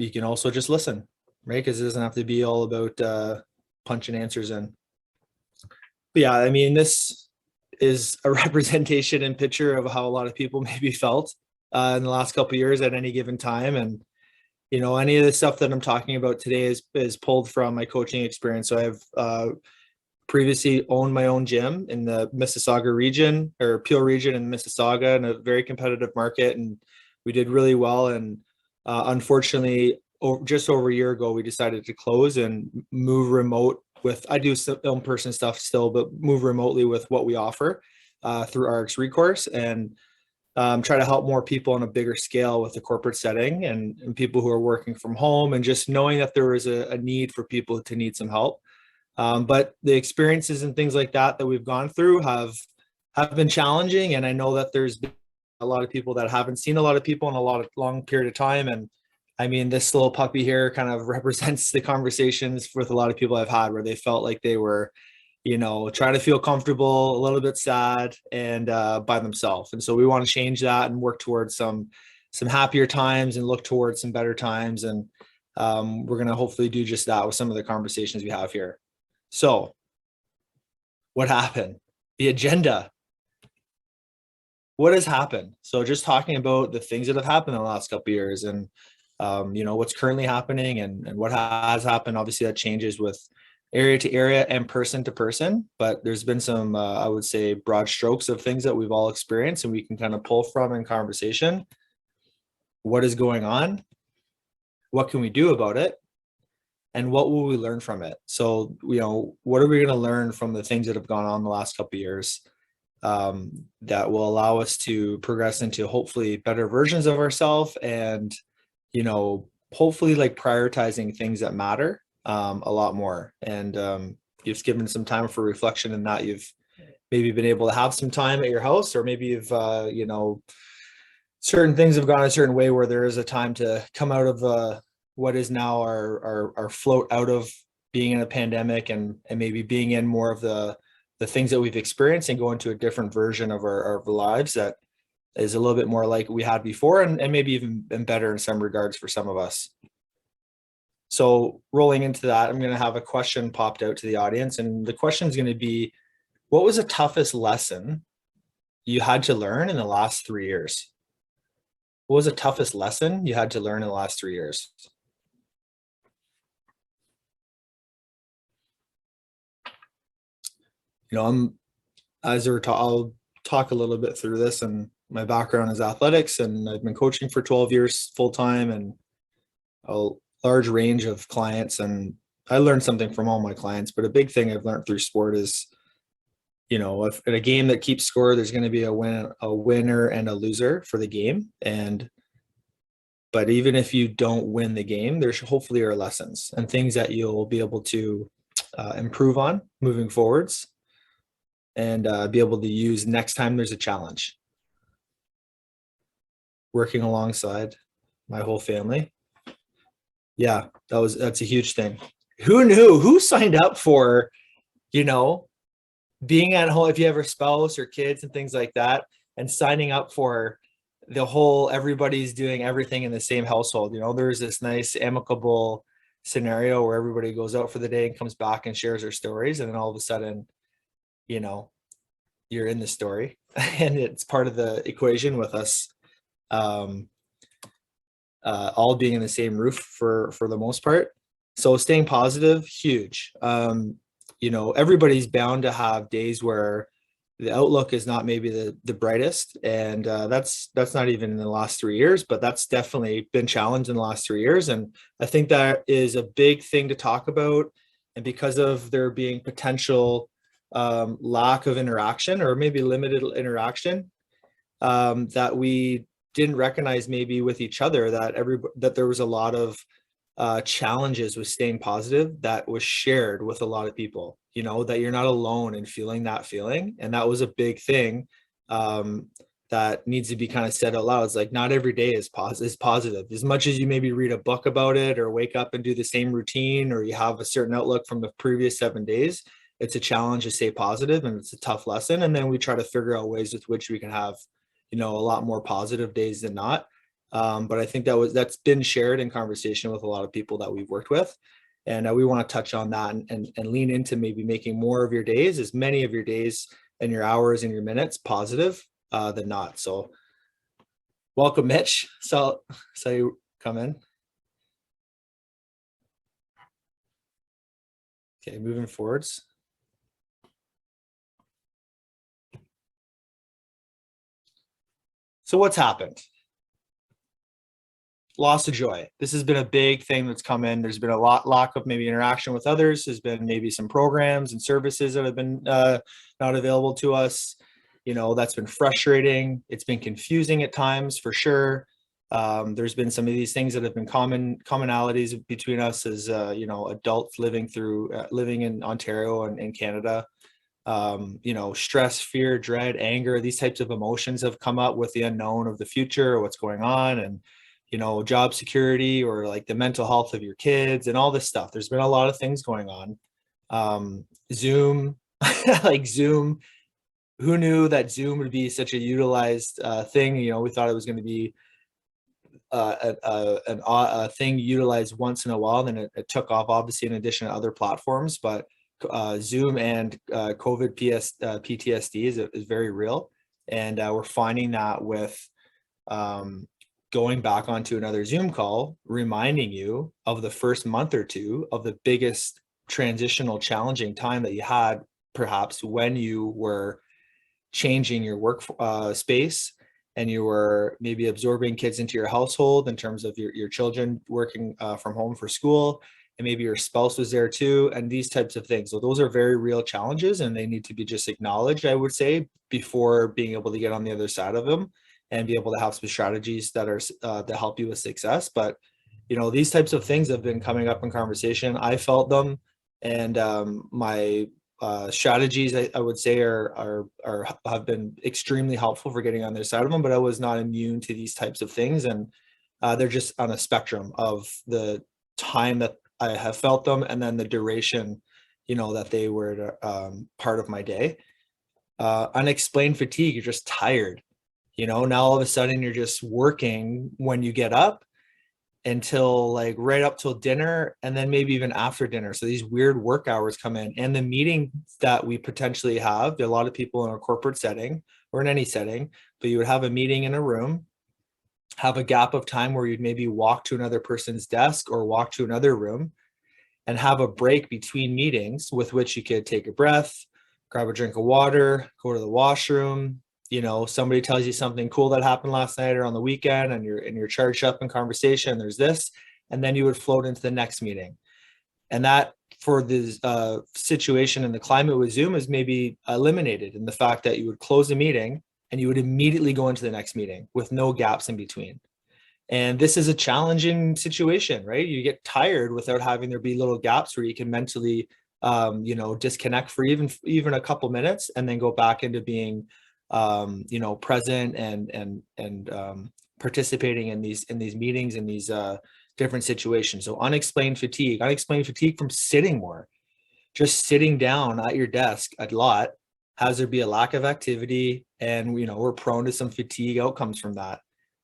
you can also just listen, right? Because it doesn't have to be all about punching answers in. But yeah, I mean, this is a representation and picture of how a lot of people maybe felt in the last couple of years at any given time. And any of the stuff that I'm talking about today is pulled from my coaching experience. So I've previously owned my own gym in the Mississauga region, or Peel region in Mississauga, in a very competitive market, and we did really well. And unfortunately, just over a year ago, we decided to close and move remote with, I do some in-person stuff still, but move remotely with what we offer through RxRecourse, and try to help more people on a bigger scale with the corporate setting and people who are working from home, and just knowing that there is a need for people to need some help. But the experiences and things like that we've gone through have been challenging. And I know that there's been a lot of people that haven't seen a lot of people in a long period of time. And I mean, this little puppy here kind of represents the conversations with a lot of people I've had where they felt like they were, trying to feel comfortable, a little bit sad, and by themselves. And so we want to change that and work towards some happier times and look towards some better times. And we're going to hopefully do just that with some of the conversations we have here. So what happened? The agenda. What has happened? So just talking about the things that have happened in the last couple of years, and what's currently happening and what has happened. Obviously that changes with area to area and person to person, but there's been some, I would say, broad strokes of things that we've all experienced and we can kind of pull from in conversation. What is going on? What can we do about it? And what will we learn from it? So, what are we going to learn from the things that have gone on the last couple of years that will allow us to progress into hopefully better versions of ourselves, and hopefully like prioritizing things that matter a lot more. And you've given some time for reflection in that. You've maybe been able to have some time at your house, or maybe you've certain things have gone a certain way where there is a time to come out of what is now our float out of being in a pandemic, and maybe being in more of the things that we've experienced, and go into a different version of our lives that is a little bit more like we had before, and maybe even been better in some regards for some of us. So rolling into that, I'm going to have a question popped out to the audience, and the question is going to be, what was the toughest lesson you had to learn in the last 3 years? What was the toughest lesson you had to learn in the last 3 years? I'll talk a little bit through this, and my background is athletics, and I've been coaching for 12 years full time, and a large range of clients, and I learned something from all my clients. But a big thing I've learned through sport is, if in a game that keeps score, there's going to be a winner and a loser for the game. But even if you don't win the game, there hopefully are lessons and things that you'll be able to improve on moving forwards, and be able to use next time there's a challenge. Working alongside my whole family. Yeah, that's a huge thing. Who knew? Who signed up for, being at home, if you have a spouse or kids and things like that, and signing up for the whole, everybody's doing everything in the same household. There's this nice amicable scenario where everybody goes out for the day and comes back and shares their stories, and then all of a sudden, you're in the story and it's part of the equation with us all being in the same roof for the most part. So staying positive, huge. Everybody's bound to have days where the outlook is not maybe the brightest, and that's not even in the last 3 years, but that's definitely been challenged in the last 3 years. And I think that is a big thing to talk about. And because of there being potential lack of interaction, or maybe limited interaction, that we didn't recognize maybe with each other, that there was a lot of challenges with staying positive that was shared with a lot of people, that you're not alone in feeling that feeling. And that was a big thing that needs to be kind of said out loud. It's like, not every day is positive. As much as you maybe read a book about it, or wake up and do the same routine, or you have a certain outlook from the previous 7 days, it's a challenge to stay positive, and it's a tough lesson. And then we try to figure out ways with which we can have, a lot more positive days than not. But I think that's been shared in conversation with a lot of people that we've worked with. And we want to touch on that and lean into maybe making more of your days, as many of your days and your hours and your minutes positive than not. So welcome, Mitch. So you come in. Okay, moving forwards. So what's happened? Loss of joy. This has been a big thing that's come in. There's been a lack of maybe interaction with others. There's been maybe some programs and services that have been not available to us. You know, that's been frustrating. It's been confusing at times, for sure. There's been some of these things that have been commonalities between us as you know, adults living in Ontario and in Canada. You know, stress, fear, dread, anger, these types of emotions have come up with the unknown of the future or what's going on, and you know, job security or like the mental health of your kids and all this stuff. There's been a lot of things going on. Zoom, like Zoom, who knew that Zoom would be such a utilized thing? You know, we thought it was going to be a thing utilized once in a while, then it took off, obviously, in addition to other platforms. But Zoom and COVID PTSD is very real, and we're finding that with going back onto another Zoom call, reminding you of the first month or two of the biggest transitional, challenging time that you had, perhaps when you were changing your work space, and you were maybe absorbing kids into your household in terms of your children working from home for school, and maybe your spouse was there too, and these types of things. So those are very real challenges, and they need to be just acknowledged, I would say, before being able to get on the other side of them and be able to have some strategies that are to help you with success. But you know, these types of things have been coming up in conversation. I felt them, and my strategies, I would say, have been extremely helpful for getting on their side of them. But I was not immune to these types of things, and they're just on a spectrum of the time that I have felt them, and then the duration, you know, that they were part of my day. Unexplained fatigue. You're just tired. You know, now all of a sudden you're just working when you get up until like right up till dinner, and then maybe even after dinner. So these weird work hours come in, and the meeting that we potentially have, a lot of people in a corporate setting or in any setting, but you would have a meeting in a room, have a gap of time where you'd maybe walk to another person's desk or walk to another room and have a break between meetings with which you could take a breath, grab a drink of water, go to the washroom. You know, somebody tells you something cool that happened last night or on the weekend, and you're charged up in conversation. There's this, and then you would float into the next meeting. And that, for this situation and the climate with Zoom, is maybe eliminated in the fact that you would close a meeting and you would immediately go into the next meeting with no gaps in between. And this is a challenging situation, right? You get tired without having there be little gaps where you can mentally, you know, disconnect for even a couple minutes, and then go back into being you know, present and participating in these meetings and these different situations. So unexplained fatigue from sitting more, just sitting down at your desk a lot, has there be a lack of activity, and you know, we're prone to some fatigue outcomes from that.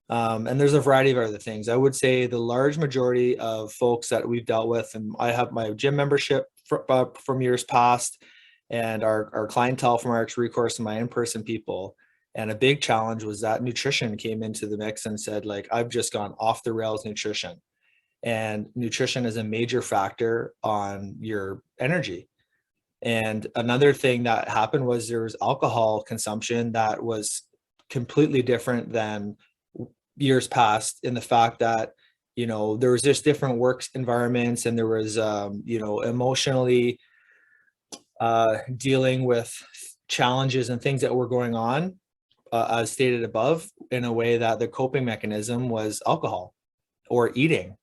And there's a variety of other things. I would say the large majority of folks that we've dealt with, and I have my gym membership from years past, and our clientele from RxRecourse and my in-person people. And a big challenge was that nutrition came into the mix and said, like, I've just gone off the rails nutrition. And nutrition is a major factor on your energy. And another thing that happened was there was alcohol consumption that was completely different than years past, in the fact that, you know, there was just different work environments, and there was, you know, emotionally dealing with challenges and things that were going on, as stated above, in a way that the coping mechanism was alcohol or eating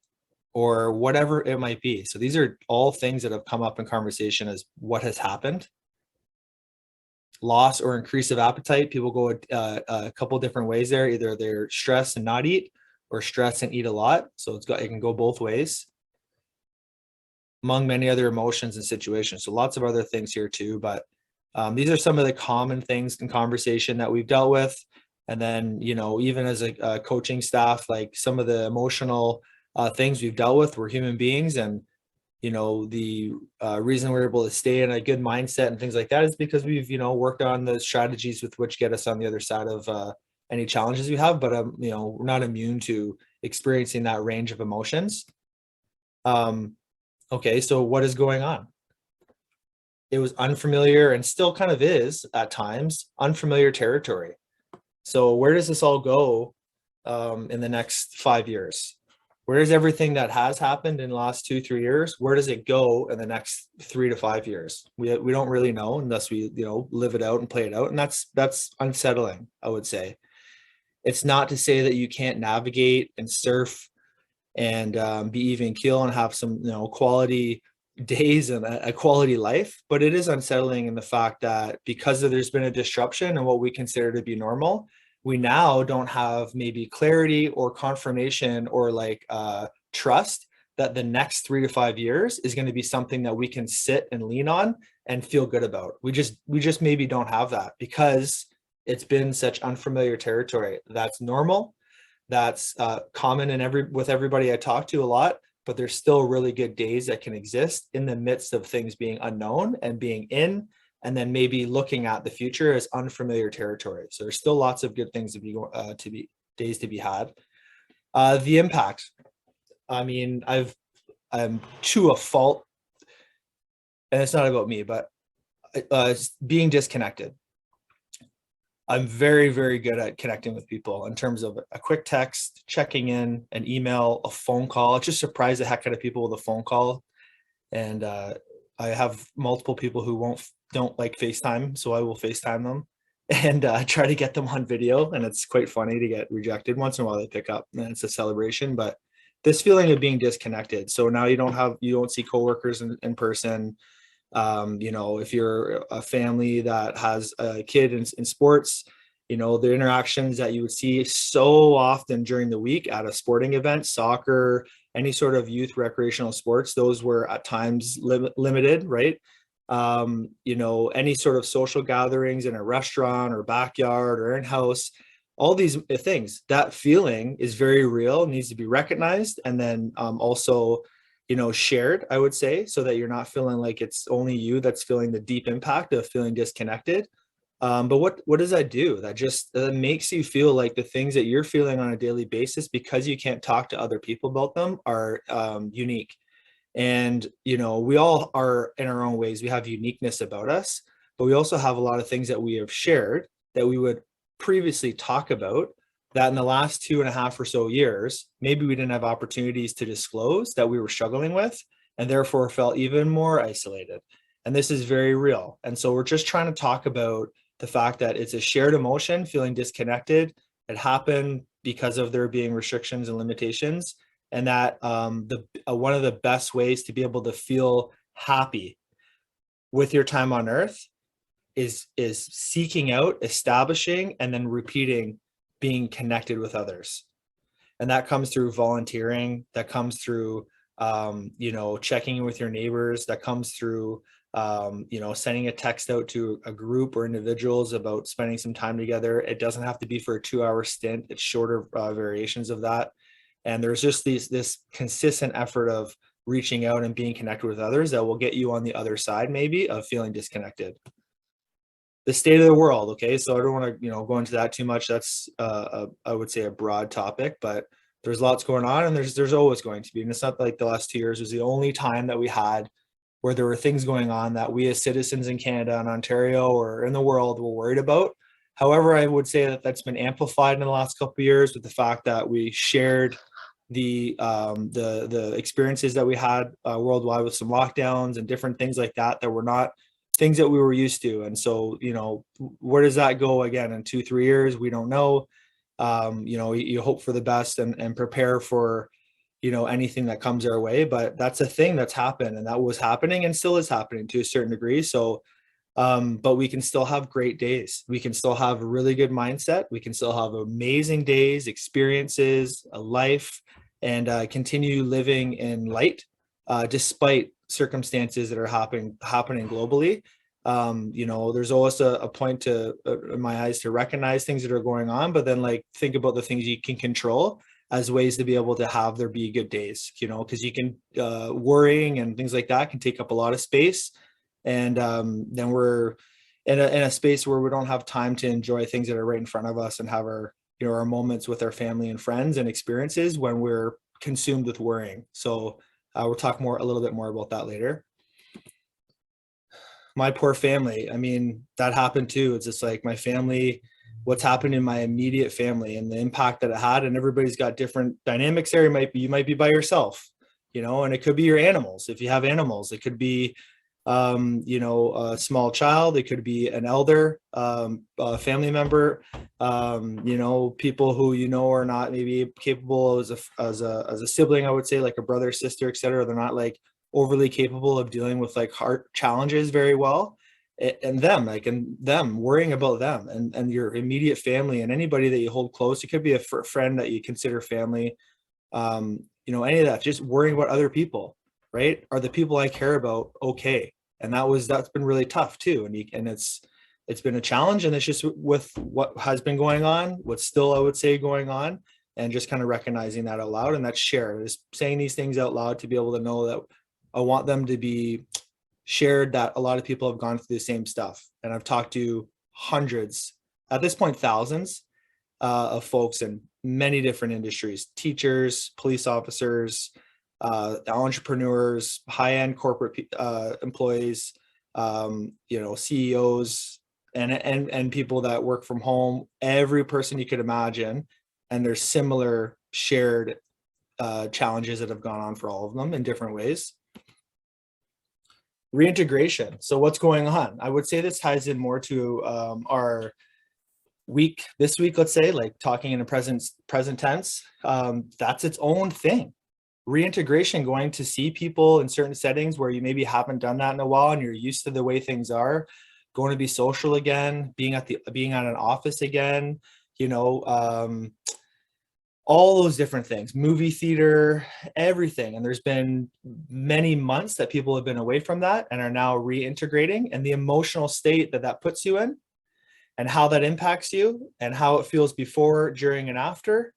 or whatever it might be. So these are all things that have come up in conversation as what has happened. Loss or increase of appetite. People go a couple different ways there. Either they're stressed and not eat, or stress and eat a lot. So it can go both ways, among many other emotions and situations. So lots of other things here too, but these are some of the common things in conversation that we've dealt with. And then, you know, even as a coaching staff, like some of the emotional things we've dealt with, we're human beings. And, you know, the reason we're able to stay in a good mindset and things like that is because we've, you know, worked on the strategies with which get us on the other side of any challenges we have. But, you know, we're not immune to experiencing that range of emotions. Okay, so what is going on? It was unfamiliar and still kind of is at times unfamiliar territory. So where does this all go in the next 5 years? Where does everything that has happened in the last 2-3 years, where does it go in the next 3 to 5 years? We don't really know unless we, you know, live it out and play it out. And that's unsettling, I would say. It's not to say that you can't navigate and surf and be even keel and have some, you know, quality days and a quality life, but it is unsettling in the fact that because there's been a disruption in what we consider to be normal, we now don't have maybe clarity or confirmation or like trust that the next 3 to 5 years is going to be something that we can sit and lean on and feel good about. We just maybe don't have that because it's been such unfamiliar territory. That's normal. That's common in with everybody I talk to a lot, but there's still really good days that can exist in the midst of things being unknown and being in, and then maybe looking at the future as unfamiliar territory. So there's still lots of good things to be days to be had. The impact. I mean, I'm to a fault, and it's not about me, but being disconnected. I'm very, very good at connecting with people in terms of a quick text, checking in, an email, a phone call. It just surprised the heck out of people with a phone call. And I have multiple people who don't like FaceTime, so I will FaceTime them and try to get them on video. And it's quite funny to get rejected. Once in a while they pick up, and it's a celebration. But this feeling of being disconnected. So now you don't see coworkers in person. You know, if you're a family that has a kid in sports, you know, the interactions that you would see so often during the week at a sporting event, soccer, any sort of youth recreational sports, those were at times limited, right? You know, any sort of social gatherings in a restaurant or backyard or in-house, all these things, that feeling is very real, needs to be recognized, and then also, you know, shared, I would say, so that you're not feeling like it's only you that's feeling the deep impact of feeling disconnected. But what does that do? That just makes you feel like the things that you're feeling on a daily basis, because you can't talk to other people about them, are unique. And, you know, we all are in our own ways. We have uniqueness about us, but we also have a lot of things that we have shared that we would previously talk about, that in the last 2.5 or so years, maybe we didn't have opportunities to disclose, that we were struggling with, and therefore felt even more isolated. And this is very real. And so we're just trying to talk about the fact that it's a shared emotion, feeling disconnected. It happened because of there being restrictions and limitations. And that one of the best ways to be able to feel happy with your time on earth is seeking out, establishing, and then repeating being connected with others. And that comes through volunteering, that comes through you know, checking in with your neighbors, that comes through you know, sending a text out to a group or individuals about spending some time together. It doesn't have to be for a 2-hour stint. It's shorter variations of that. And there's just this consistent effort of reaching out and being connected with others that will get you on the other side, maybe, of feeling disconnected. The state of the world. Okay, so I don't want to, you know, go into that too much. That's I would say a broad topic, but there's lots going on, and there's always going to be. And it's not like the last 2 years was the only time that we had where there were things going on that we as citizens in Canada and Ontario or in the world were worried about. However, I would say that that's been amplified in the last couple of years with the fact that we shared the experiences that we had worldwide with some lockdowns and different things like that were not things that we were used to. And so, you know, where does that go again in 2-3 years? We don't know. You know, you hope for the best and prepare for, you know, anything that comes our way. But that's a thing that's happened, and that was happening and still is happening to a certain degree. So but we can still have great days. We can still have a really good mindset. We can still have amazing days, experiences, a life, and continue living in light despite circumstances that are happening globally. You know, there's always a point to, in my eyes, to recognize things that are going on, but then like think about the things you can control as ways to be able to have there be good days, you know, because you can, worrying and things like that can take up a lot of space. And then we're in a space where we don't have time to enjoy things that are right in front of us and have our, you know, our moments with our family and friends and experiences when we're consumed with worrying. So we'll talk a little bit more about that later. My poor family. I mean, that happened too. It's just like my family, what's happened in my immediate family and the impact that it had. And everybody's got different dynamics there. You might be by yourself, you know, and it could be your animals. If you have animals, it could be, you know, a small child. It could be an elder, a family member, you know, people who, you know, are not maybe capable as a sibling, I would say, like a brother, sister, etc. They're not like overly capable of dealing with like heart challenges very well, and them worrying about them and your immediate family and anybody that you hold close. It could be a friend that you consider family, you know, any of that, just worrying about other people, right? Are the people I care about okay? And that's been really tough too. And it's been a challenge, and it's just with what has been going on, what's still, I would say, going on, and just kind of recognizing that out loud. And that's shared, is saying these things out loud to be able to know that I want them to be shared, that a lot of people have gone through the same stuff. And I've talked to hundreds, at this point, thousands of folks in many different industries, teachers, police officers, entrepreneurs, high-end corporate employees, you know, CEOs, and people that work from home, every person you could imagine. And there's similar shared challenges that have gone on for all of them in different ways. Reintegration. So what's going on? I would say this ties in more to our this week, let's say, like talking in a present tense. That's its own thing. Reintegration, going to see people in certain settings where you maybe haven't done that in a while and you're used to the way things are, going to be social again, being at an office again, you know, all those different things, movie theater, everything. And there's been many months that people have been away from that and are now reintegrating, and the emotional state that puts you in and how that impacts you and how it feels before, during, and after,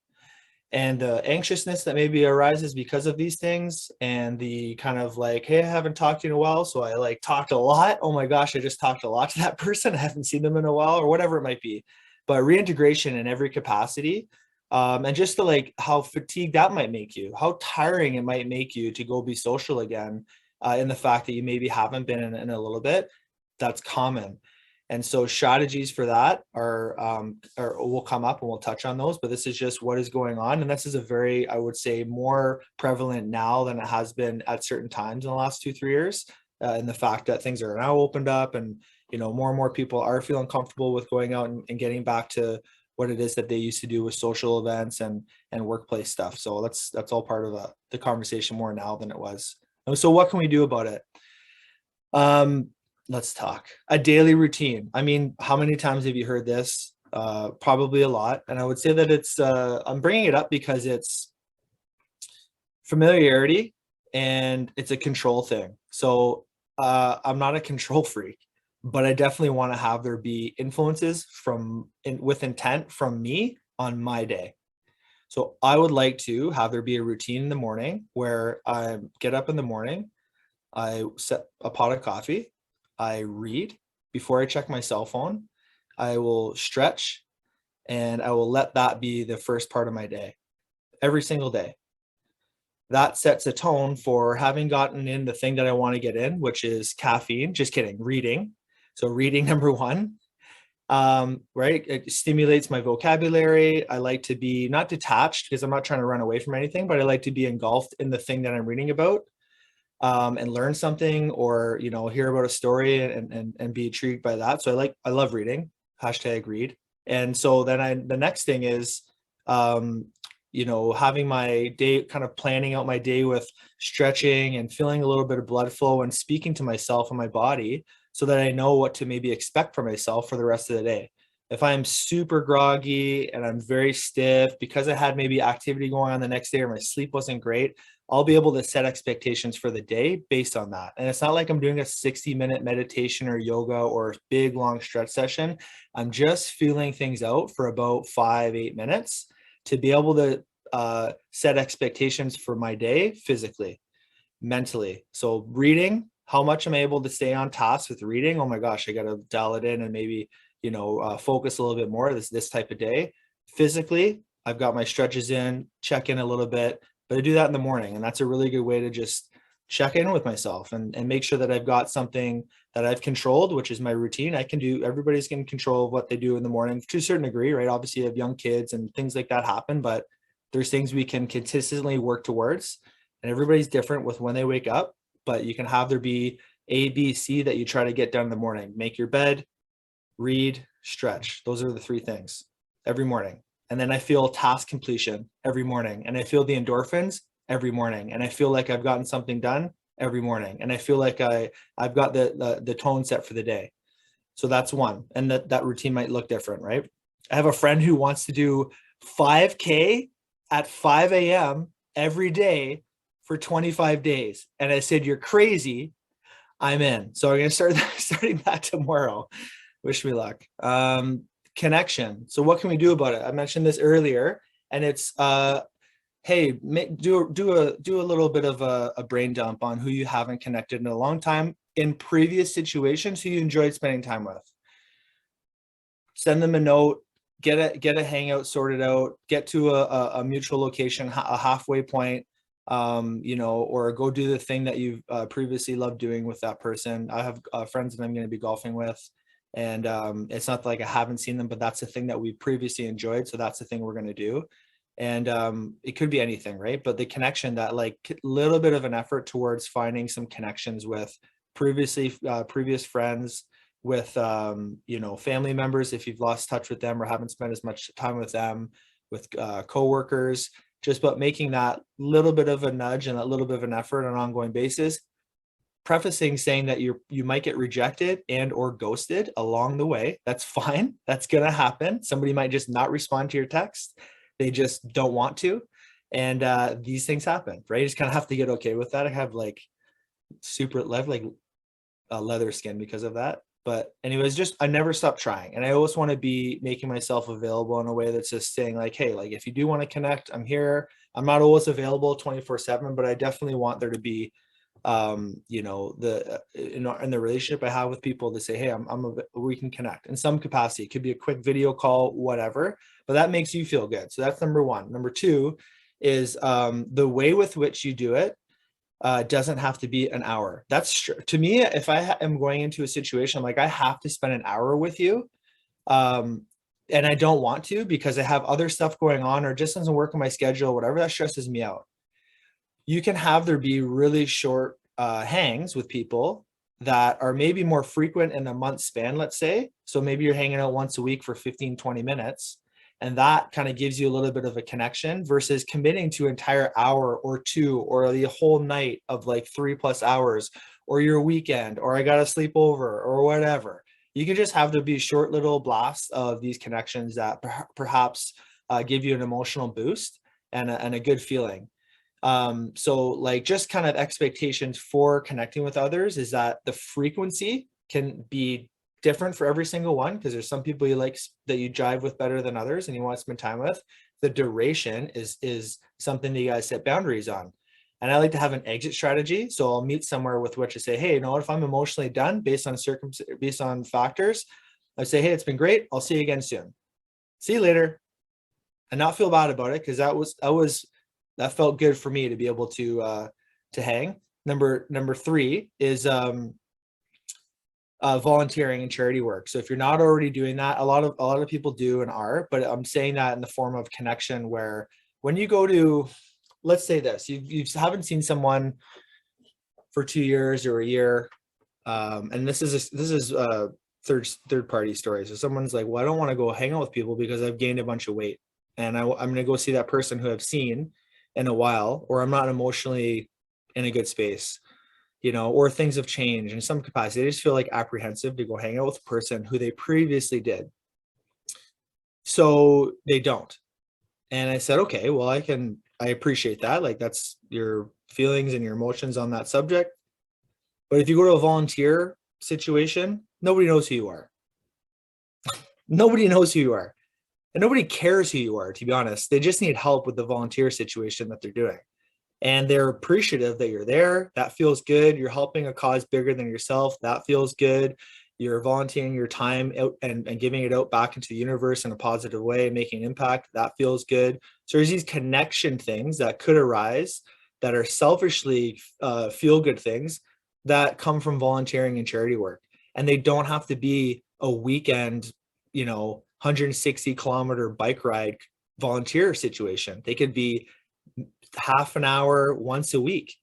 and the anxiousness that maybe arises because of these things, and the kind of like, hey, I haven't talked to you in a while, so I like talked a lot. Oh my gosh, I just talked a lot to that person. I haven't seen them in a while, or whatever it might be. But reintegration in every capacity, and just the like how fatigued that might make you, how tiring it might make you to go be social again, in the fact that you maybe haven't been in a little bit. That's common. And so strategies for that are will come up, and we'll touch on those, but this is just what is going on. And this is a very, I would say, more prevalent now than it has been at certain times in the last 2-3 years, in the fact that things are now opened up, and, you know, more and more people are feeling comfortable with going out and getting back to what it is that they used to do with social events and workplace stuff. So that's all part of the conversation more now than it was. And so what can we do about it? Let's talk a daily routine. I mean, how many times have you heard this? Probably a lot. And I would say that it's, I'm bringing it up because it's familiarity and it's a control thing. So I'm not a control freak, but I definitely want to have there be influences with intent from me on my day. So I would like to have there be a routine in the morning where I get up in the morning, I set a pot of coffee, I read before I check my cell phone, I will stretch, and I will let that be the first part of my day every single day. That sets a tone for having gotten in the thing that I want to get in, which is caffeine. Just kidding, reading. So reading, number one, right? It stimulates my vocabulary. I like to be not detached because I'm not trying to run away from anything, but I like to be engulfed in the thing that I'm reading about, and learn something, or, you know, hear about a story and be intrigued by that. So I love reading, #read. And so then the next thing is, you know, having my day, kind of planning out my day with stretching and feeling a little bit of blood flow and speaking to myself and my body so that I know what to maybe expect from myself for the rest of the day. If I'm super groggy and I'm very stiff because I had maybe activity going on the next day or my sleep wasn't great, I'll be able to set expectations for the day based on that. And it's not like I'm doing a 60-minute meditation or yoga or big long stretch session. I'm just feeling things out for about 5-8 minutes to be able to set expectations for my day physically, mentally. So reading, how much am I able to stay on task with reading? Oh my gosh, I got to dial it in and maybe, focus a little bit more this type of day. Physically, I've got my stretches in, check in a little bit, but I do that in the morning. And that's a really good way to just check in with myself and make sure that I've got something that I've controlled, which is my routine. Everybody's in control of what they do in the morning to a certain degree, right? Obviously you have young kids and things like that happen, but there's things we can consistently work towards, and everybody's different with when they wake up, but you can have there be A, B, C that you try to get done in the morning. Make your bed, read, stretch. Those are the 3 things every morning. And then I feel task completion every morning, and I feel the endorphins every morning, and I feel like I've gotten something done every morning, and I feel like I've got the tone set for the day. So that's one, and that routine might look different, right? I have a friend who wants to do 5K at 5 a.m. every day for 25 days. And I said, you're crazy. I'm in. So I'm going to starting that tomorrow. Wish me luck. Connection. So what can we do about it? I mentioned this earlier, and it's, hey, do a little bit of a brain dump on who you haven't connected in a long time in previous situations who you enjoyed spending time with. Send them a note, get a hangout sorted out, get to a mutual location, a halfway point, or go do the thing that you've previously loved doing with that person. I have friends that I'm going to be golfing with, and it's not like I haven't seen them, but that's the thing that we previously enjoyed. So that's the thing we're going to do. And it could be anything, right? But the connection, that like little bit of an effort towards finding some connections with previous friends, with family members if you've lost touch with them or haven't spent as much time with them, with coworkers, just about making that little bit of a nudge and that little bit of an effort on an ongoing basis. Prefacing saying that you might get rejected and or ghosted along the way. That's fine. That's gonna happen. Somebody might just not respond to your text. They just don't want to. And these things happen, right? You just kind of have to get okay with that. I have like leather skin because of that. But anyways, I never stop trying. And I always want to be making myself available in a way that's just saying like, hey, like if you do want to connect, I'm here. I'm not always available 24/7, but I definitely want there to be, in the relationship I have with people to say, hey, we can connect in some capacity. It could be a quick video call, whatever, but that makes you feel good. So that's number 1. Number 2 is the way with which you do it doesn't have to be an hour. That's true. To me, if I am going into a situation, like I have to spend an hour with you, and I don't want to because I have other stuff going on or just doesn't work on my schedule, whatever, that stresses me out. You can have there be really short hangs with people that are maybe more frequent in a month span, let's say. So maybe you're hanging out once a week for 15-20 minutes. And that kind of gives you a little bit of a connection versus committing to an entire hour or 2 or the whole night of like 3+ hours or your weekend, or I got to sleep over or whatever. You can just have there be short little blasts of these connections that perhaps give you an emotional boost and a good feeling. So like just kind of expectations for connecting with others is that the frequency can be different for every single one, because there's some people you like that you jive with better than others and you want to spend time with. The duration is something that you guys set boundaries on. And I like to have an exit strategy. So I'll meet somewhere with which I say, hey, you know what, if I'm emotionally done based on factors, I say, hey, it's been great. I'll see you again soon. See you later. And not feel bad about it, because that felt good for me to be able to hang. Number 3 is volunteering and charity work. So if you're not already doing that, a lot of people do and are, but I'm saying that in the form of connection, where when you go to, let's say this, you haven't seen someone for 2 years or a year, and this is third party story. So someone's like, well, I don't want to go hang out with people because I've gained a bunch of weight, and I'm going to go see that person who I've seen in a while, or I'm not emotionally in a good space, or things have changed in some capacity. They just feel like apprehensive to go hang out with a person who they previously did. So they don't. And I said, okay, well, I appreciate that. Like, that's your feelings and your emotions on that subject. But if you go to a volunteer situation, nobody knows who you are. Nobody knows who you are. And nobody cares who you are, to be honest. They just need help with the volunteer situation that they're doing. And they're appreciative that you're there. That feels good. You're helping a cause bigger than yourself. That feels good. You're volunteering your time out and giving it out back into the universe in a positive way, making an impact. That feels good. So there's these connection things that could arise that are selfishly feel good things that come from volunteering and charity work. And they don't have to be a weekend, 160-kilometer bike ride volunteer situation. They could be half an hour once a week,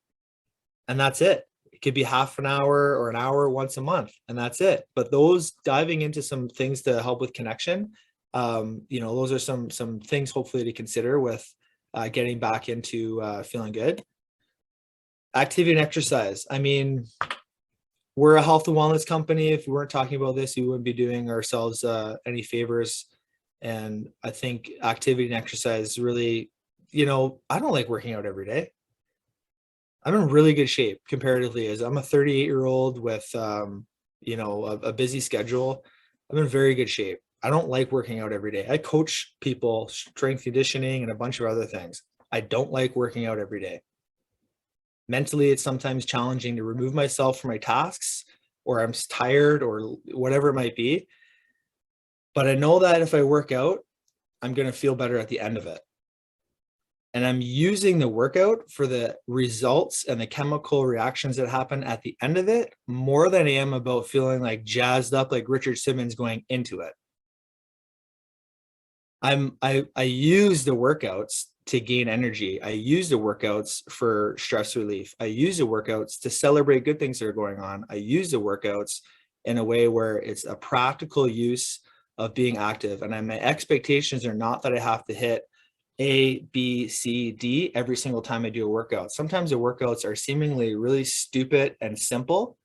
and that's it. It could be half an hour or an hour once a month, and that's it. But those diving into some things to help with connection, those are some things hopefully to consider with getting back into feeling good. Activity and exercise. I mean, we're a health and wellness company. If we weren't talking about this, we wouldn't be doing ourselves any favors. And I think activity and exercise really, I don't like working out every day. I'm in really good shape comparatively, as I'm a 38-year-old with, a busy schedule. I'm in very good shape. I don't like working out every day. I coach people, strength conditioning, and a bunch of other things. I don't like working out every day. Mentally, it's sometimes challenging to remove myself from my tasks, or I'm tired, or whatever it might be. But I know that if I work out, I'm going to feel better at the end of it. And I'm using the workout for the results and the chemical reactions that happen at the end of it more than I am about feeling like jazzed up like Richard Simmons going into it. I use the workouts to gain energy. I use the workouts for stress relief. I use the workouts to celebrate good things that are going on. I use the workouts in a way where it's a practical use of being active. And my expectations are not that I have to hit A, B, C, D every single time I do a workout. Sometimes the workouts are seemingly really stupid and simple,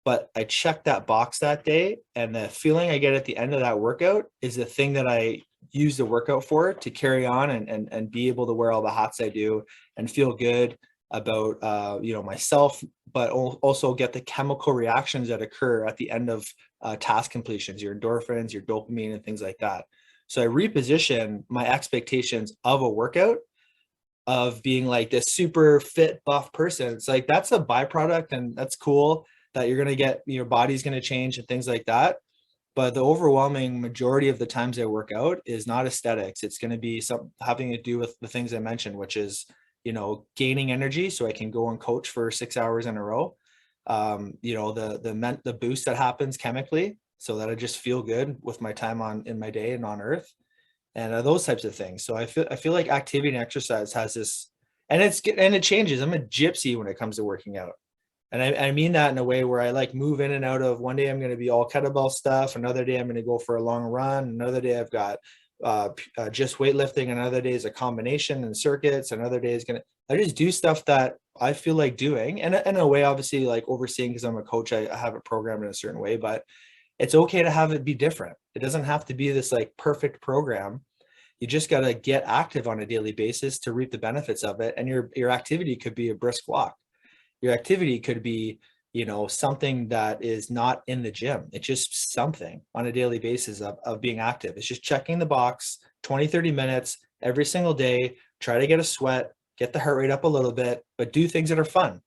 but I check that box that day, and the feeling I get at the end of that workout is the thing that I use the workout for to carry on and be able to wear all the hats I do and feel good about myself, but also get the chemical reactions that occur at the end of task completions, your endorphins, your dopamine, and things like that. So I reposition my expectations of a workout of being like this super fit, buff person. It's like, that's a byproduct, and that's cool that you're going to get, your body's going to change and things like that. But the overwhelming majority of the times I work out is not aesthetics. It's going to be having to do with the things I mentioned, which is, gaining energy so I can go and coach for 6 hours in a row. The boost that happens chemically, so that I just feel good with my time in my day and on earth, and those types of things. So I feel like activity and exercise has this, and it changes. I'm a gypsy when it comes to working out. And I mean that in a way where I like move in and out of, one day I'm going to be all kettlebell stuff. Another day I'm going to go for a long run. Another day I've got just weightlifting. Another day is a combination and circuits. Another day is I just do stuff that I feel like doing. And in a way, obviously, like overseeing, because I'm a coach, I have it programmed in a certain way, but it's okay to have it be different. It doesn't have to be this like perfect program. You just got to get active on a daily basis to reap the benefits of it. And your activity could be a brisk walk. Your activity could be, something that is not in the gym. It's just something on a daily basis of being active. It's just checking the box 20, 30 minutes every single day. Try to get a sweat, get the heart rate up a little bit, but do things that are fun.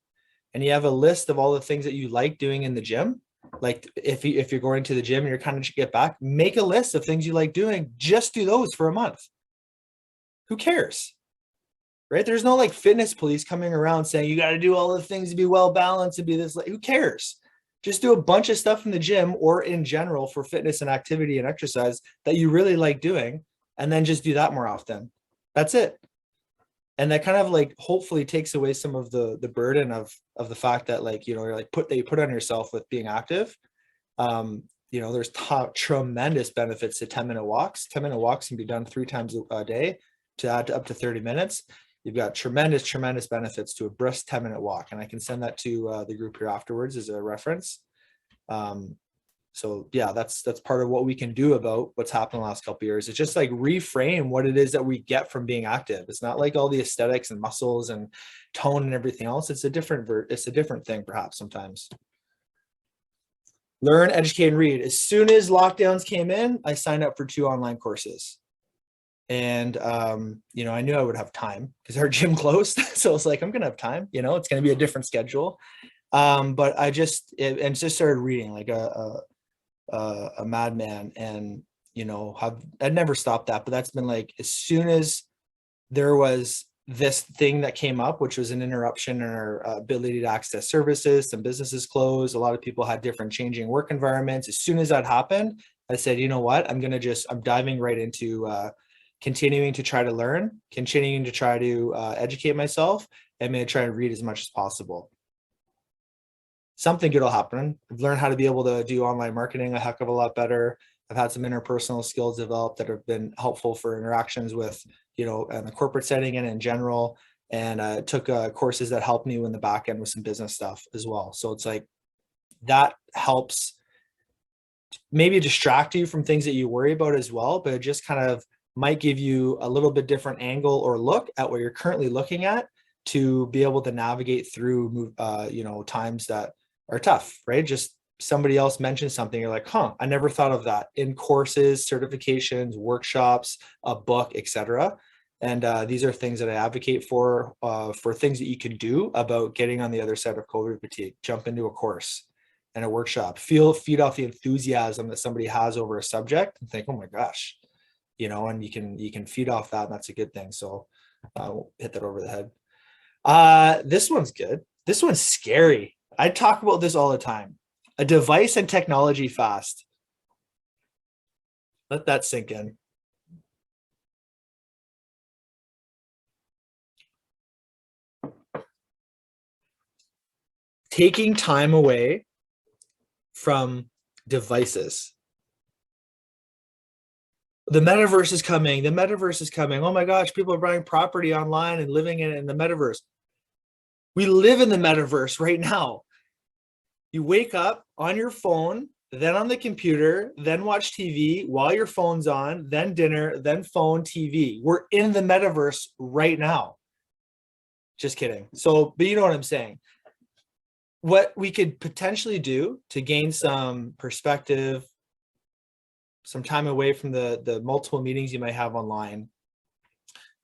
And you have a list of all the things that you like doing in the gym. Like if you're going to the gym and you're kind of get back, make a list of things you like doing. Just do those for a month. Who cares? Right? There's no like fitness police coming around saying you got to do all the things to be well balanced and be this. Who cares? Just do a bunch of stuff in the gym or in general for fitness and activity and exercise that you really like doing, and then just do that more often. That's it. And that kind of like hopefully takes away some of the burden of the fact that like, you're like you put on yourself with being active. There's tremendous benefits to 10-minute walks. 10-minute walks can be done 3 times a day to add to up to 30 minutes. You've got tremendous benefits to a brisk 10-minute walk. And I can send that to the group here afterwards as a reference. So yeah, that's part of what we can do about what's happened in the last couple of years. It's just like reframe what it is that we get from being active. It's not like all the aesthetics and muscles and tone and everything else. It's a different thing perhaps sometimes. Learn, educate, and read. As soon as lockdowns came in, I signed up for 2 online courses. And, you know, I knew I would have time because our gym closed. So it's like, I'm going to have time, you know, it's going to be a different schedule. But I just started reading like a madman, and, you know, I'd never stopped that, but that's been like, as soon as there was this thing that came up, which was an interruption in our ability to access services, some businesses closed, a lot of people had different changing work environments. As soon as that happened, I said, you know what, I'm diving right into continuing to try to learn, continuing to try to educate myself. I'm going to try and read as much as possible. Something good will happen. I've learned how to be able to do online marketing a heck of a lot better. I've had some interpersonal skills developed that have been helpful for interactions with, you know, in the corporate setting and in general. And took courses that helped me in the back end with some business stuff as well. So it's like, that helps maybe distract you from things that you worry about as well, but it just kind of might give you a little bit different angle or look at what you're currently looking at to be able to navigate through, you know, times that are tough, right? Just somebody else mentioned something, you're like, huh, I never thought of that, in courses, certifications, workshops, a book, etc. And these are things that I advocate for things that you can do about getting on the other side of COVID fatigue. Jump into a course and a workshop, feed off the enthusiasm that somebody has over a subject and think, oh my gosh, you know, and you can feed off that, and that's a good thing. So I won't hit that over the head. This one's good. This one's scary. I talk about this all the time. A device and technology fast. Let that sink in. Taking time away from devices. The metaverse is coming. The metaverse is coming. Oh my gosh, people are buying property online and living in the metaverse. We live in the metaverse right now. You wake up on your phone, then on the computer, then watch TV while your phone's on, then dinner, then phone, TV. We're in the metaverse right now. Just kidding. So, but you know what I'm saying. What we could potentially do to gain some perspective, some time away from the multiple meetings you might have online,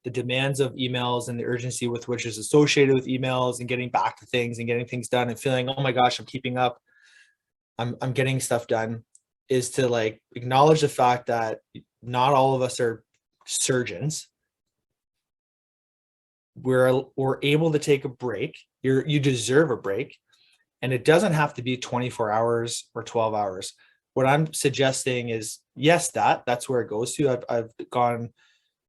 the demands of emails and the urgency with which is associated with emails, and getting back to things and getting things done and feeling, oh my gosh, I'm keeping up, I'm getting stuff done, is to like acknowledge the fact that not all of us are surgeons. We're able to take a break. You deserve a break. And it doesn't have to be 24 hours or 12 hours. What I'm suggesting is, yes, that's where it goes to. I've gone,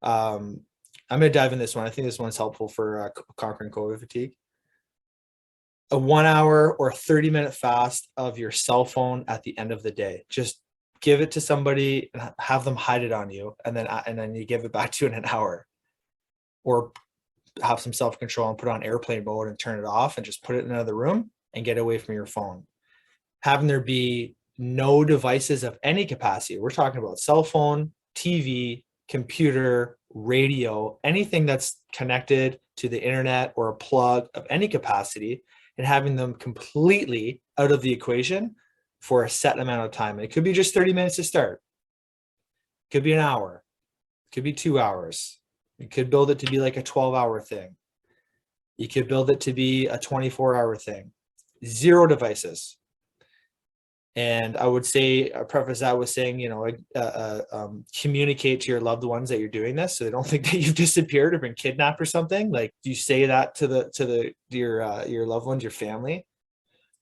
I'm going to dive in this one. I think this one's helpful for conquering COVID fatigue. A 1 hour or 30-minute fast of your cell phone at the end of the day. Just give it to somebody and have them hide it on you. And then you give it back to you in an hour. Or have some self-control and put on airplane mode and turn it off and just put it in another room and get away from your phone. Having there be no devices of any capacity. We're talking about cell phone, TV, computer, radio, anything that's connected to the internet or a plug of any capacity, and having them completely out of the equation for a set amount of time. It could be just 30 minutes to start. It could be an hour. It could be 2 hours. You could build it to be like a 12-hour thing. You could build it to be a 24-hour thing. 0 devices. And I would say, preface that with saying, you know, communicate to your loved ones that you're doing this, so they don't think that you've disappeared or been kidnapped or something. Like, you say that to your loved ones, your family,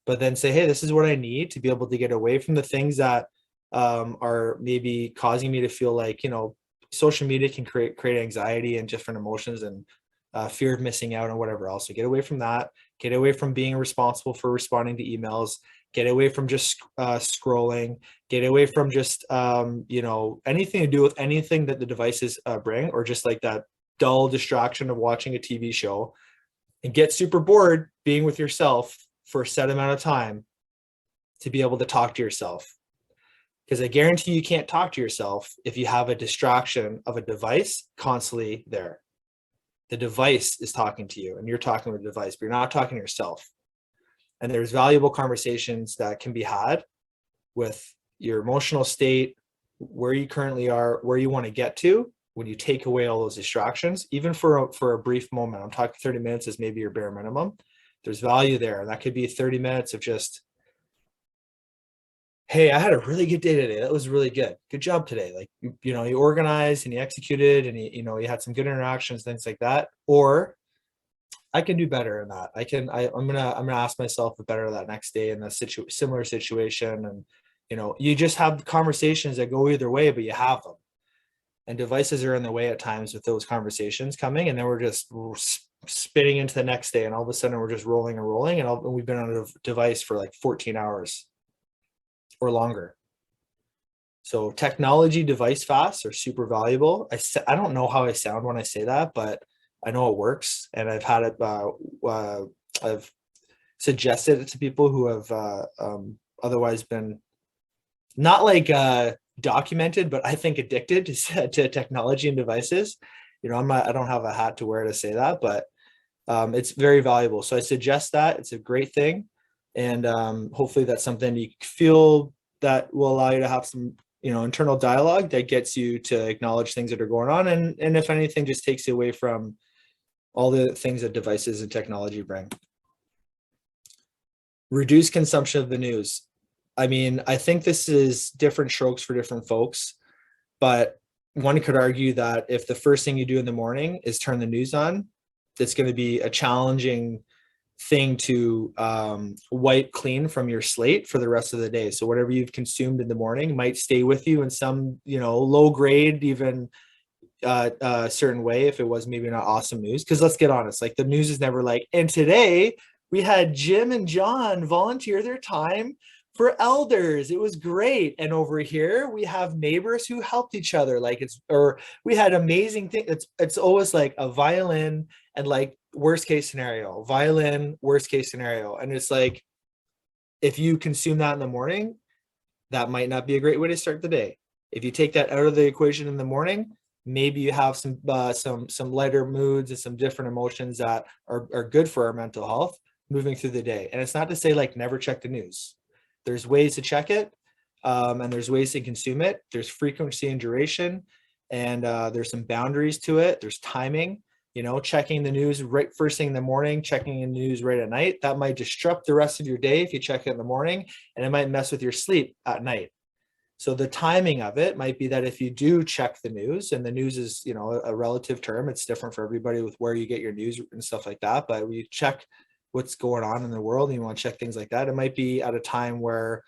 but then say, hey, this is what I need to be able to get away from the things that are maybe causing me to feel like, you know, social media can create anxiety and different emotions and fear of missing out and whatever else. So get away from that. Get away from being responsible for responding to emails. Get away from just scrolling. Get away from just, you know, anything to do with anything that the devices bring, or just like that dull distraction of watching a TV show, and get super bored being with yourself for a set amount of time to be able to talk to yourself Because I guarantee you can't talk to yourself if you have a distraction of a device constantly there. The device is talking to you and you're talking with the device, but you're not talking to yourself. And there's valuable conversations that can be had with your emotional state, where you currently are, where you want to get to when you take away all those distractions, even for a brief moment. I'm talking 30 minutes is maybe your bare minimum. There's value there. And that could be 30 minutes of just, hey, I had a really good day today. That was really good. Good job today. Like, you organized and you executed and you had some good interactions, things like that. Or I can do better in that. I'm gonna ask myself better that next day in a similar situation. And you just have conversations that go either way, but you have them. And devices are in the way at times with those conversations coming, and then we're spinning into the next day, and all of a sudden we're just rolling and rolling, and we've been on a device for like 14 hours or longer. So technology device fasts are super valuable. I don't know how I sound when I say that, but I know it works, and I've had it. I've suggested it to people who have otherwise been not like documented, but I think addicted to technology and devices. I don't have a hat to wear to say that, but it's very valuable. So I suggest that. It's a great thing, and hopefully that's something you feel that will allow you to have some internal dialogue that gets you to acknowledge things that are going on, and if anything, just takes you away from all the things that devices and technology bring. Reduce consumption of the news. I mean, I think this is different strokes for different folks, but one could argue that if the first thing you do in the morning is turn the news on, it's going to be a challenging thing to wipe clean from your slate for the rest of the day. So whatever you've consumed in the morning might stay with you in some, low grade, even a certain way, if it was maybe not awesome news. Because let's get honest, like the news is never like, and today we had Jim and John volunteer their time for elders. It was great. And over here we have neighbors who helped each other. Or we had amazing things. It's always like a violin and like worst case scenario, violin, worst case scenario. And it's like, if you consume that in the morning, that might not be a great way to start the day. If you take that out of the equation in the morning, maybe you have some lighter moods and some different emotions that are good for our mental health moving through the day. And it's not to say like never check the news. There's ways to check it, and there's ways to consume it. There's frequency and duration, and there's some boundaries to it. There's timing. Checking the news right first thing in the morning, checking the news right at night, that might disrupt the rest of your day if you check it in the morning, and it might mess with your sleep at night. So the timing of it might be that if you do check the news, and the news is, a relative term, it's different for everybody with where you get your news and stuff like that. But when you check what's going on in the world and you want to check things like that, it might be at a time where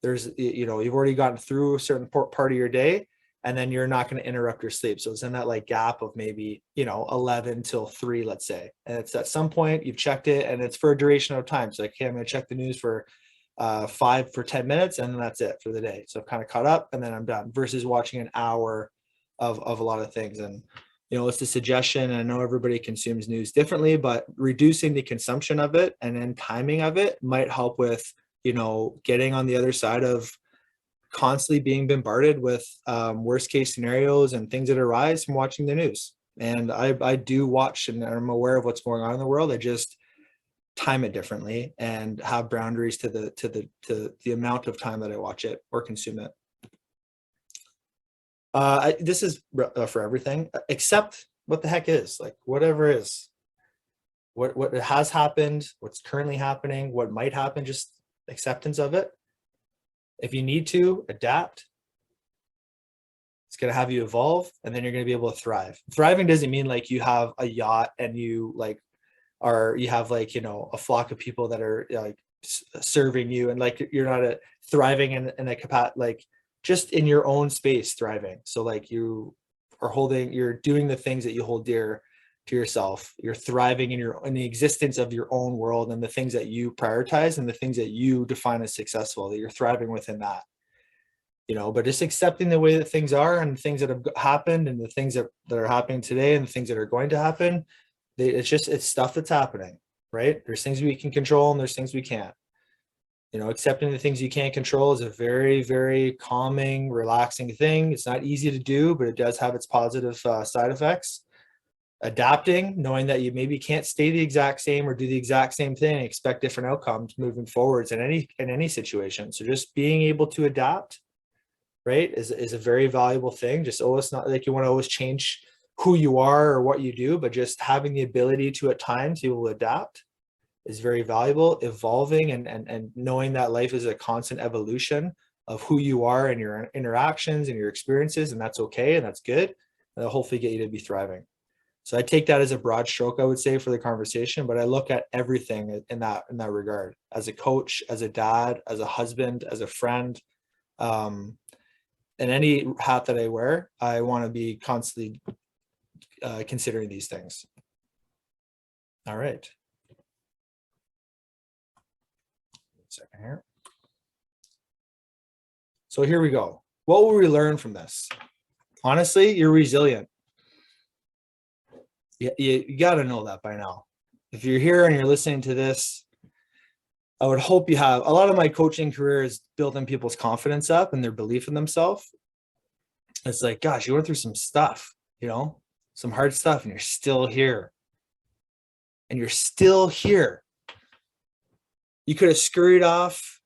there's, you've already gotten through a certain part of your day, and then you're not going to interrupt your sleep. So it's in that like gap of maybe, 11 till 3, let's say. And it's at some point you've checked it and it's for a duration of time. So okay, I'm going to check the news for 10 minutes, and then that's it for the day. So I've kind of caught up and then I'm done, versus watching an hour of a lot of things. And, it's a suggestion. I know everybody consumes news differently, but reducing the consumption of it and then timing of it might help with, getting on the other side of constantly being bombarded with worst case scenarios and things that arise from watching the news. And I do watch, and I'm aware of what's going on in the world. I just time it differently and have boundaries to the amount of time that I watch it or consume it. This is for everything except what the heck is, like whatever is, what has happened, what's currently happening, what might happen, just acceptance of it. If you need to adapt, it's going to have you evolve, and then you're going to be able to thrive. Thriving doesn't mean like you have a yacht and you have like, a flock of people that are like serving you, and like you're not thriving in a capacity, like just in your own space thriving. So like you're doing the things that you hold dear to yourself. You're thriving in the existence of your own world and the things that you prioritize and the things that you define as successful, that you're thriving within that. But just accepting the way that things are and things that have happened and the things that are happening today and the things that are going to happen. It's stuff that's happening, right? There's things we can control and there's things we can't. You know, accepting the things you can't control is a very, very calming, relaxing thing. It's not easy to do, but it does have its positive side effects. Adapting, knowing that you maybe can't stay the exact same or do the exact same thing, expect different outcomes moving forwards in any situation. So just being able to adapt, right, is a very valuable thing. Just always, not like you want to always change who you are or what you do, but just having the ability to at times you will adapt is very valuable. Evolving and knowing that life is a constant evolution of who you are and your interactions and your experiences, and that's okay and that's good. That'll hopefully get you to be thriving. So I take that as a broad stroke, I would say, for the conversation, but I look at everything in that regard, as a coach, as a dad, as a husband, as a friend, and any hat that I wear, I want to be constantly considering these things. All right. Second here. So here we go. What will we learn from this? Honestly, you're resilient. You got to know that by now. If you're here and you're listening to this, I would hope you have. A lot of my coaching career is building people's confidence up and their belief in themselves. It's like, gosh, you went through some stuff, you know, some hard stuff, and you're still here. And you're still here. You could have scurried off,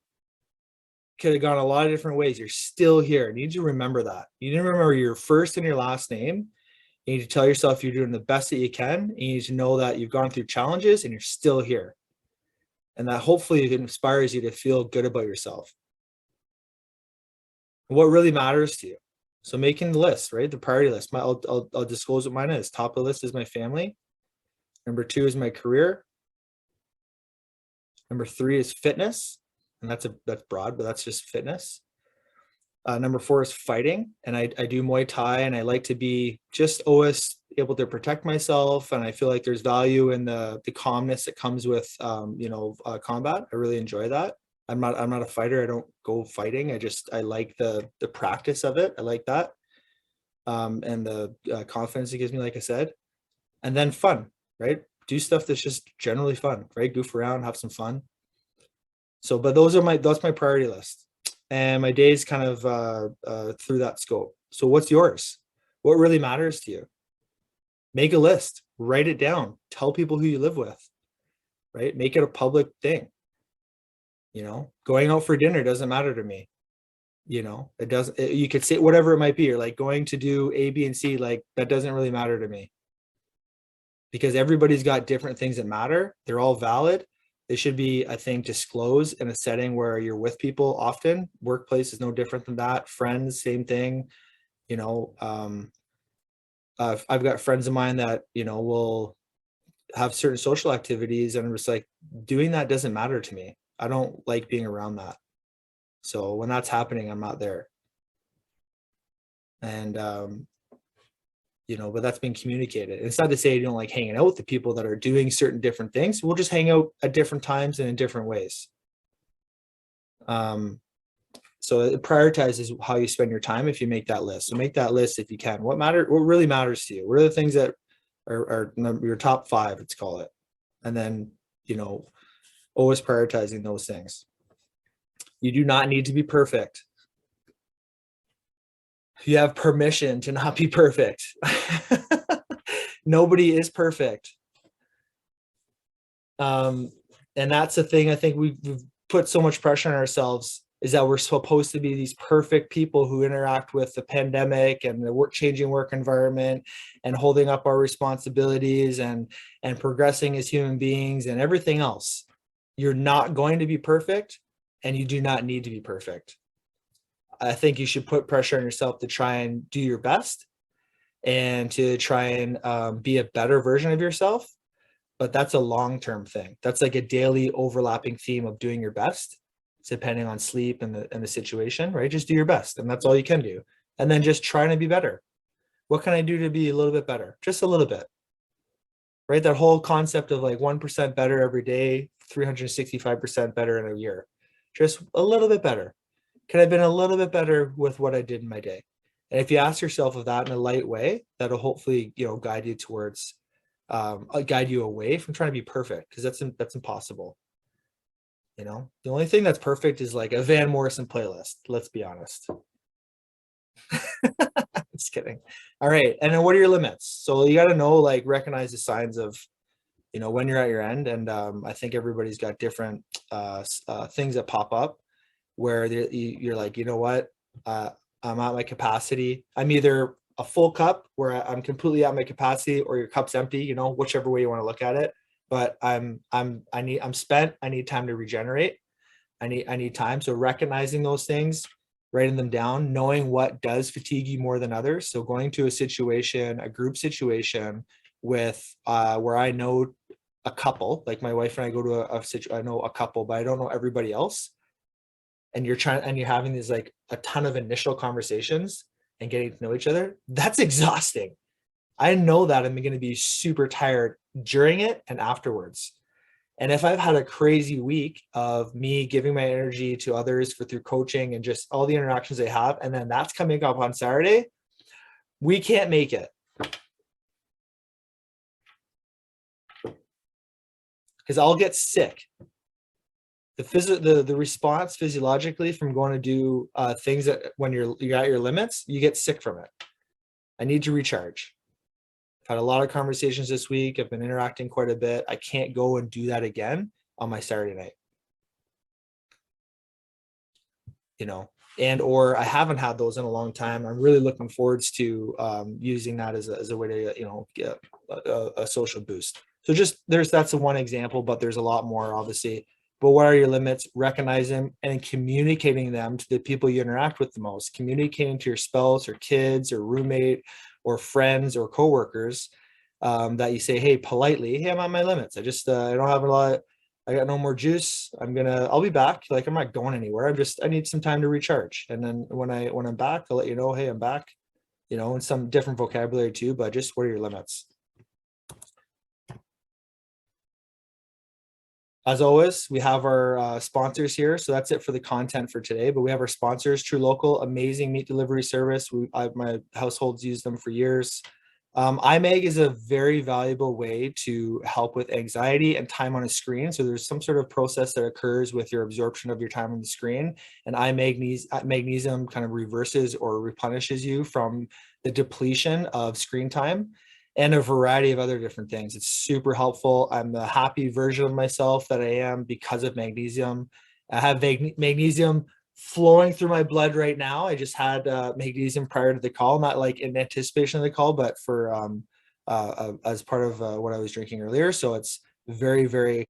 could have gone a lot of different ways. You're still here. You need to remember that. You need to remember your first and your last name. You need to tell yourself you're doing the best that you can. You need to know that you've gone through challenges and you're still here. And that hopefully it inspires you to feel good about yourself. What really matters to you. So making the list, right? The priority list. I'll disclose what mine is. Top of the list is my family. Number 2 is my career. Number 3 is fitness. And that's broad, but that's just fitness. Number 4 is fighting. And I do Muay Thai, and I like to be just always able to protect myself. And I feel like there's value in the calmness that comes with, combat. I really enjoy that. I'm not a fighter. I don't go fighting. I like the practice of it. I like that. And the confidence it gives me, like I said. And then fun, right? Do stuff that's just generally fun, right? Goof around, have some fun. So, but that's my priority list. And my days kind of through that scope. So what's yours? What really matters to you? Make a list, write it down, tell people who you live with, right? Make it a public thing. You know, going out for dinner doesn't matter to me. You know, it doesn't, you could say whatever it might be, or like going to do A, B, and C, like that doesn't really matter to me. Because everybody's got different things that matter. They're all valid. They should be, I think, disclosed in a setting where you're with people often. Workplace is no different than that. Friends, same thing. You know, I've got friends of mine that, you know, will have certain social activities, and I'm just like, doing that doesn't matter to me. I don't like being around that. So when that's happening, I'm not there. And, you know, but that's been communicated. It's not to say you don't like hanging out with the people that are doing certain different things. We'll just hang out at different times and in different ways. So it prioritizes how you spend your time if you make that list. So make that list if you can. What really matters to you? What are the things that are your top 5, let's call it. And then, you know, always prioritizing those things. You do not need to be perfect. You have permission to not be perfect. Nobody is perfect. And that's the thing I think we've put so much pressure on ourselves, is that we're supposed to be these perfect people who interact with the pandemic and the changing work environment and holding up our responsibilities and progressing as human beings and everything else. You're not going to be perfect, and you do not need to be perfect. I think you should put pressure on yourself to try and do your best and to try and be a better version of yourself. But that's a long-term thing. That's like a daily overlapping theme of doing your best, depending on sleep and the situation, right? Just do your best, and that's all you can do. And then just trying to be better. What can I do to be a little bit better? Just a little bit, right? That whole concept of like 1% better every day, 365% better in a year. Just a little bit better. Could I have been a little bit better with what I did in my day? And if you ask yourself of that in a light way, that'll hopefully, you know, guide you towards, guide you away from trying to be perfect, because that's impossible. You know, the only thing that's perfect is like a Van Morrison playlist. Let's be honest. Just kidding. All right. And then what are your limits? So you got to know, like, recognize the signs of, you know, when you're at your end. And I think everybody's got different things that pop up where you're like, you know what, I'm at my capacity. I'm either a full cup where I'm completely at my capacity, or your cup's empty, you know, whichever way you want to look at it. But I'm spent. I need time to regenerate. I need time. So recognizing those things, writing them down, knowing what does fatigue you more than others. So going to a situation, a group situation with where I know a couple, like my wife and I go to I know a couple, but I don't know everybody else. And you're having these like a ton of initial conversations and getting to know each other. That's exhausting. I know that I'm going to be super tired during it and afterwards. And if I've had a crazy week of me giving my energy to others through coaching and just all the interactions they have, and then that's coming up on Saturday, we can't make it. Because I'll get sick. The response physiologically from going to do things that when you're at your limits, you get sick from it. I need to recharge. I've had a lot of conversations this week. I've been interacting quite a bit. I can't go and do that again on my Saturday night. You know, and or I haven't had those in a long time. I'm really looking forward to using that as a way to, you know, get a social boost. So just that's the one example, but there's a lot more, obviously. But what are your limits? Recognize them and communicating them to the people you interact with the most. Communicating to your spouse or kids or roommate or friends or coworkers that you say, hey, politely, hey, I'm on my limits. I just I don't have a lot. I got no more juice. I'll be back. Like, I'm not going anywhere. I need some time to recharge. And then when I'm back, I'll let you know, hey, I'm back, you know, and some different vocabulary too, but just what are your limits? As always, we have our sponsors here. So that's it for the content for today, but we have our sponsors, True Local, amazing meat delivery service. My household's used them for years. iMeg is a very valuable way to help with anxiety and time on a screen. So there's some sort of process that occurs with your absorption of your time on the screen, and magnesium kind of reverses or replenishes you from the depletion of screen time, and a variety of other different things. It's super helpful. I'm the happy version of myself that I am because of magnesium. I have magnesium flowing through my blood right now. I just had magnesium prior to the call, not like in anticipation of the call, but for as part of what I was drinking earlier. So it's very, very